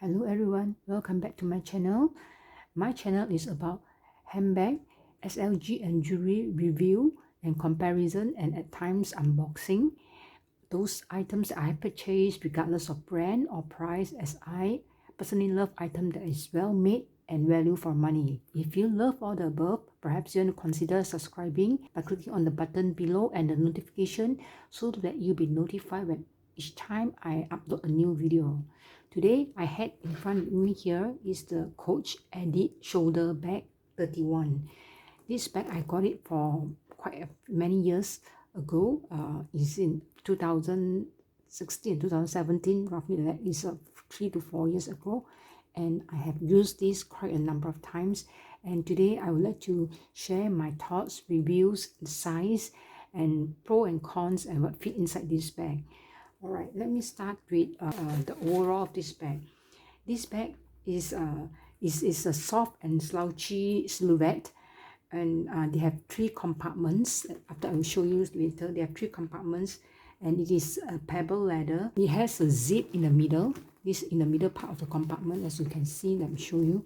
Hello everyone, welcome back to my channel. My channel is about handbag, SLG and jewelry review and comparison, and at times unboxing. Those items I have purchased regardless of brand or price, as I personally love items that is well made and value for money. If you love all the above, perhaps you want to consider subscribing by clicking on the button below and the notification so that you'll be notified when each time I upload a new video. Today I had in front of me here is the Coach Edie shoulder bag 31. This bag I got it for quite many years ago. It's in 2016, 2017, roughly. That is 3 to 4 years ago, and I have used this quite a number of times. And today I would like to share my thoughts, reviews, the size, and pros and cons, and what fit inside this bag. Alright, let me start with the overall of this bag. This bag is a soft and slouchy silhouette, and they have 3 compartments. After I will show you later, they have 3 compartments, and it is a pebble leather. It has a zip in the middle. This in the middle part of the compartment, as you can see. Let me show you.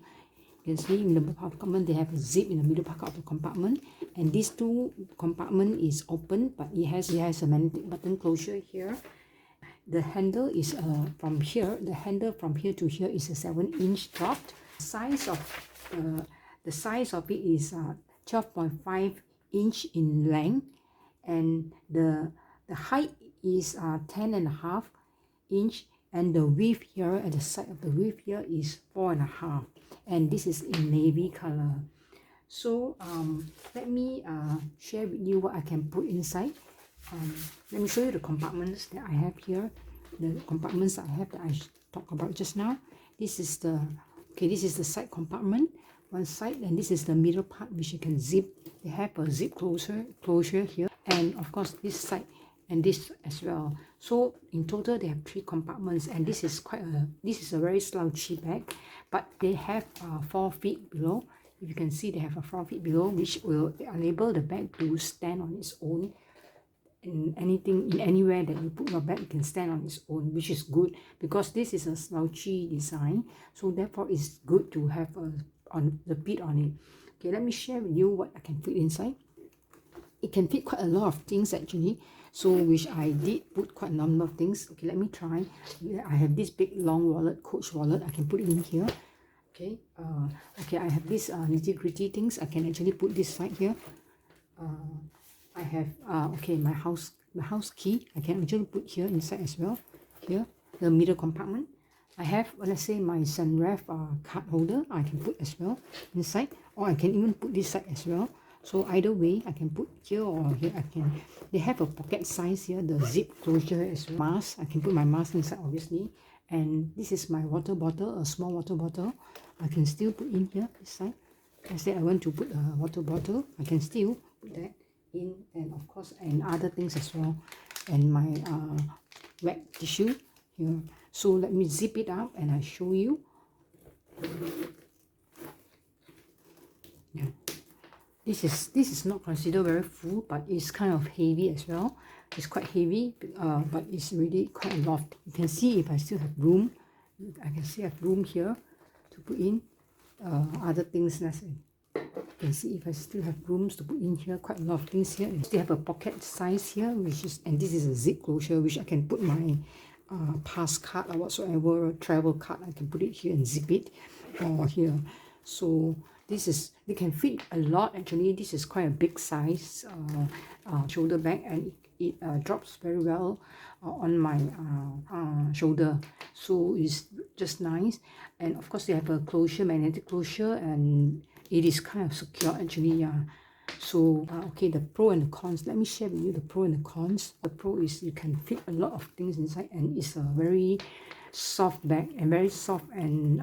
You can see in the part of the compartment they have a zip in the middle part of the compartment, and these 2 compartment is open, but it has a magnetic button closure here. The handle is from here. The handle from here to here is a 7-inch drop. The size of it is 12.5 inch in length, and the height is 10.5 inch, and the width here at the side of the width here is 4.5, and this is in navy color. So let me share with you what I can put inside. Let me show you the compartments that I have here. The compartments I have that I talked about just now. This is the side compartment, one side, and this is the middle part which you can zip. They have a zip closure here, and of course this side and this as well. So in total they have 3 compartments, and this is a very slouchy bag, but they have 4 feet below. If you can see, they have a 4 feet below, which will enable the bag to stand on its own. In anywhere that you put your bag, it can stand on its own, which is good because this is a slouchy design, so therefore it's good to have the bit on it. Okay, let me share with you what I can fit inside. It can fit quite a lot of things actually, so which I did put quite a number of things. Okay, let me try. I have this big long wallet, Coach wallet. I can put it in here. Okay, I have this nitty-gritty things. I can actually put this side here. I have my house key. I can actually put here inside as well. Here, the middle compartment. I have, let's say, my sunref card holder. I can put as well inside, or I can even put this side as well. So either way, I can put here or here. They have a pocket size here, the zip closure as well. Mask. I can put my mask inside, obviously. And this is my water bottle, a small water bottle. I can still put in here this side. I said I want to put a water bottle. I can still put that in, and of course, and other things as well, and my wet tissue here. So let me zip it up and I show you. Yeah, this is not considered very full, but it's kind of heavy as well. It's quite heavy, but it's really quite a lot. You can see if I still have room. I can still have room here to put in other things. You can see if I still have rooms to put in here, quite a lot of things here. And still have a pocket size here, and this is a zip closure, which I can put my pass card or whatsoever, travel card. I can put it here and zip it, or here. So they can fit a lot actually. This is quite a big size shoulder bag, and it drops very well on my shoulder, so it's just nice. And of course they have a closure, magnetic closure, and it is kind of secure actually. Yeah. So okay, the pro and the cons. Let me share with you the pro and the cons. The pro is you can fit a lot of things inside, and it's a very soft bag, and very soft and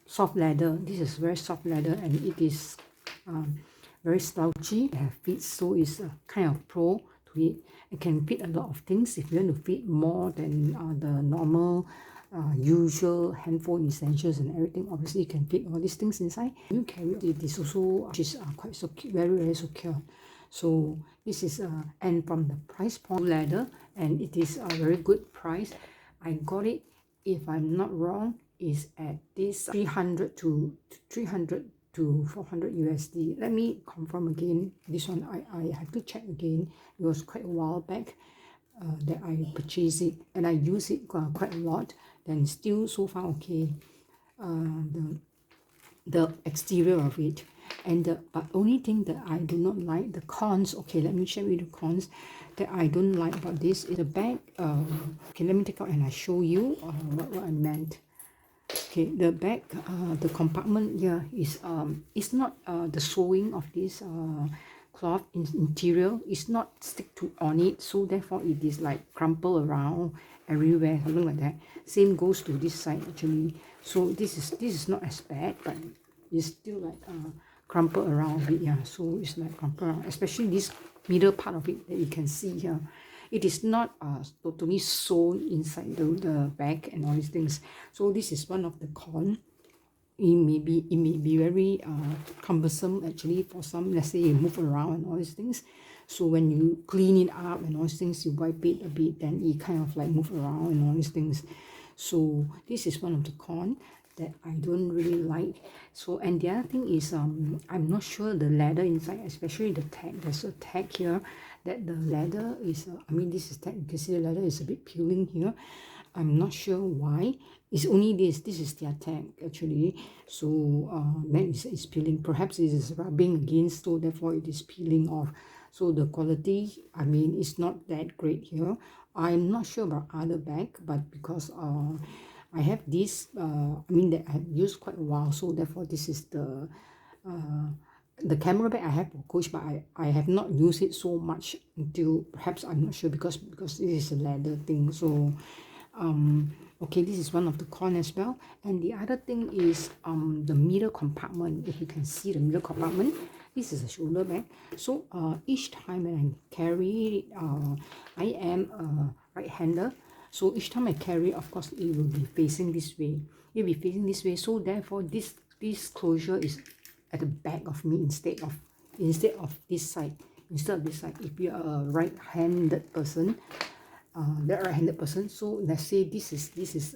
soft leather. This is very soft leather, and it is very slouchy. It has feet, so it's a kind of pro to it. It can fit a lot of things. If you want to fit more than the normal usual handphone essentials and everything, obviously you can fit all these things inside. You carry it is also quite secure, very secure. So this is and from the price point, leather, and it is a very good price. I got it if I'm not wrong, is at this 300 to 400 USD. Let me confirm again. This one I have to check again. It was quite a while back that I purchased it, and I use it quite a lot. Then still so far okay. The exterior of it, and but only thing that I do not like, the cons. Okay, let me share with you the cons that I don't like about this is the bag. Okay, let me take out and I show you what I meant. Okay, the back, the compartment here is it's not the sewing of this cloth interior is not stick to on it, so therefore it is like crumple around everywhere, something like that. Same goes to this side actually. So this is not as bad, but it's still like crumple around a bit. Yeah, so it's like crumple around, especially this middle part of it that you can see here. It is not totally sewn inside the bag and all these things. So this is one of the cons. It may be very cumbersome actually for some. Let's say you move around and all these things. So when you clean it up and all these things, you wipe it a bit, then it kind of like move around and all these things. So this is one of the cons that I don't really like. So, and the other thing is I'm not sure the leather inside, especially the tag. There's a tag here that the leather is I mean, this is tag, you can see the leather is a bit peeling here. I'm not sure why. It's only this is their tag actually. So then it's peeling. Perhaps it is rubbing against, so therefore it is peeling off. So the quality, I mean, it's not that great here. I'm not sure about other bag, but because I have this I mean that I have used quite a while, so therefore this is the camera bag I have for Coach, but I have not used it so much until perhaps, I'm not sure, because this is a leather thing. So okay, this is one of the cons as well. And the other thing is the middle compartment. If you can see the middle compartment, this is a shoulder bag. So each time when I carry it, I am a right-hander. So each time I carry, of course, it will be facing this way. It will be facing this way. So therefore, this closure is at the back of me instead of this side. Instead of this side, if you are a right-handed person, so let's say this is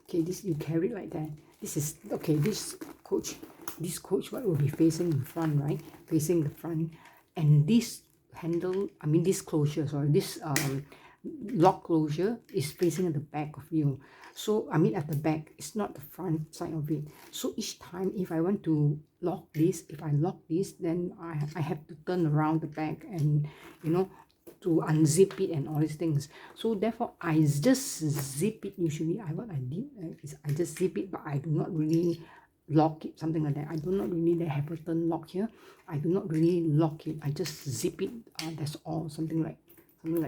okay, this you carry it like that. This is okay. This coach what will be facing in front, right? Facing the front, and this handle, I mean this closure, sorry, this lock closure is facing at the back of you. So I mean at the back, it's not the front side of it. So each time if I want to lock this, then I have to turn around the back and, you know, to unzip it and all these things. So therefore I just zip it. Usually what I did is I just zip it, but I do not really lock it, something like that. I do not really have a turn lock here. I do not really lock it. I just zip it. That's all. Something like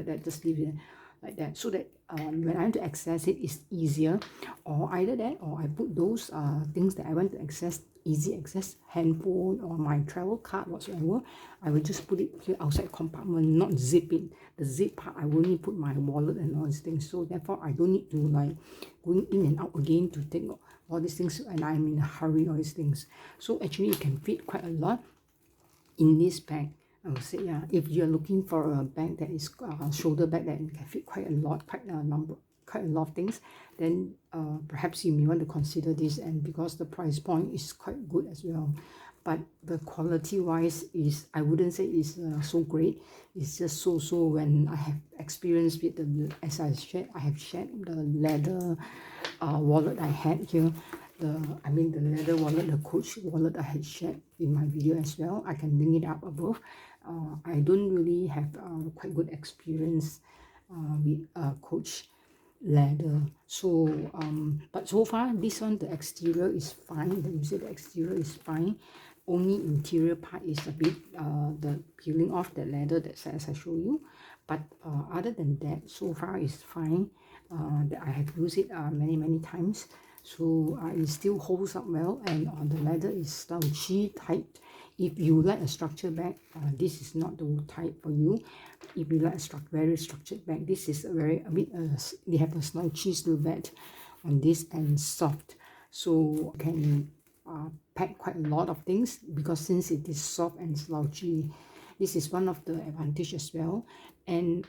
that. Just leave it like that, so that when I want to access it, it's easier. Or either that, or I put those things that I want to access, easy access, handphone or my travel card whatsoever, I will just put it here outside compartment, not zip it. The zip part, I only put my wallet and all these things. So therefore I don't need to like going in and out again to take all these things, and I'm in a hurry, all these things. So actually it can fit quite a lot in this bag. I would say, yeah, if you're looking for a bag that is shoulder bag that can fit quite a lot of things, then perhaps you may want to consider this. And because the price point is quite good as well, but the quality wise is, I wouldn't say is so great. It's just so when I have experienced with as I have shared the leather wallet I had here. The leather wallet, the Coach wallet I had shared in my video as well. I can link it up above. I don't really have quite good experience with Coach leather. So but so far this one, the exterior is fine. The exterior is fine. Only interior part is a bit the peeling off the leather, that as I show you. But other than that, so far is fine. That I have used it many times. So it still holds up well, and the leather is slouchy, tight. If you like a structured bag, this is not the type for you. If you like a very structured bag, this is they have a slouchy silhouette on this and soft, so you can pack quite a lot of things, because since it is soft and slouchy, This is one of the advantage as well. And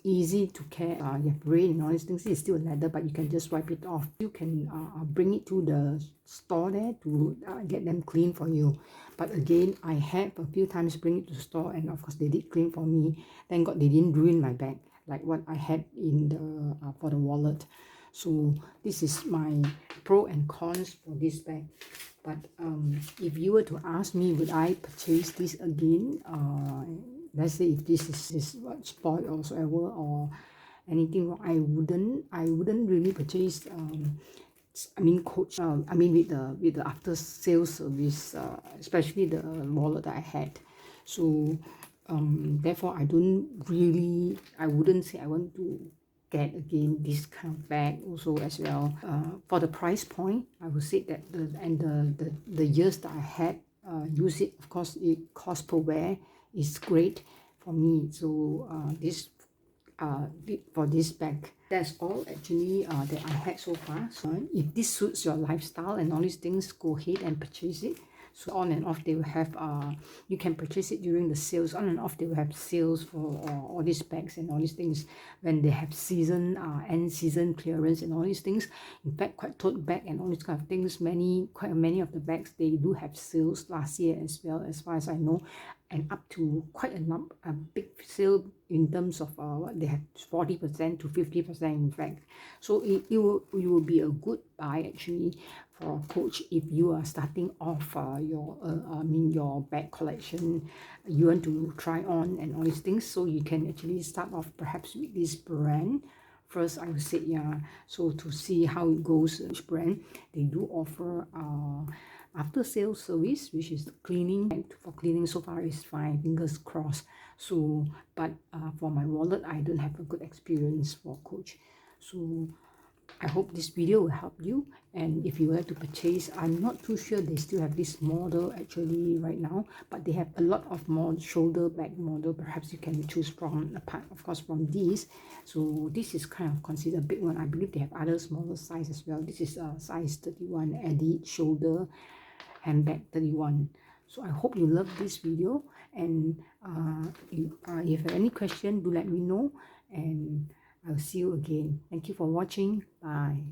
easy to care. You have rain and all these things. It's still leather, but you can just wipe it off. You can bring it to the store there to get them clean for you. But again, I have a few times bring it to the store, and of course they did clean for me. Thank God they didn't ruin my bag like what I had in the for the wallet. So this is my pro and cons for this bag. But if you were to ask me, would I purchase this again? Let's say if this is what spoiled or whatsoever or anything wrong, I wouldn't really purchase. I mean, Coach. I mean, with the after sales service, especially the wallet that I had. So therefore, I wouldn't say I want to get again this kind of bag also as well. For the price point, I would say that the years that I had use it, of course, it cost per wear is great for me. So for this bag, that's all actually that I had so far. So if this suits your lifestyle and all these things, go ahead and purchase it. So on and off they will have you can purchase it during the sales. On and off they will have sales for all these bags and all these things when they have season end season clearance and all these things. In fact, quite tote bag and all these kind of things, quite many of the bags they do have sales last year as well, as far as I know, and up to quite a big sale in terms of what they have 40% to 50% in fact. So it will be a good buy actually for Coach if you are starting off your bag collection. You want to try on and all these things, so you can actually start off perhaps with this brand first, I would say. Yeah, so to see how it goes, each brand they do offer after sales service, which is cleaning. For cleaning so far is fine, fingers crossed. So but for my wallet I don't have a good experience for Coach. So I hope this video will help you, and if you were to purchase, I'm not too sure they still have this model actually right now, but they have a lot of more shoulder bag model. Perhaps you can choose from, apart of course from these. So this is kind of considered a big one. I believe they have other smaller size as well. This is a size 31 Edie shoulder handbag 31. So I hope you love this video, and if you have any question, do let me know, and I'll see you again. Thank you for watching. Bye.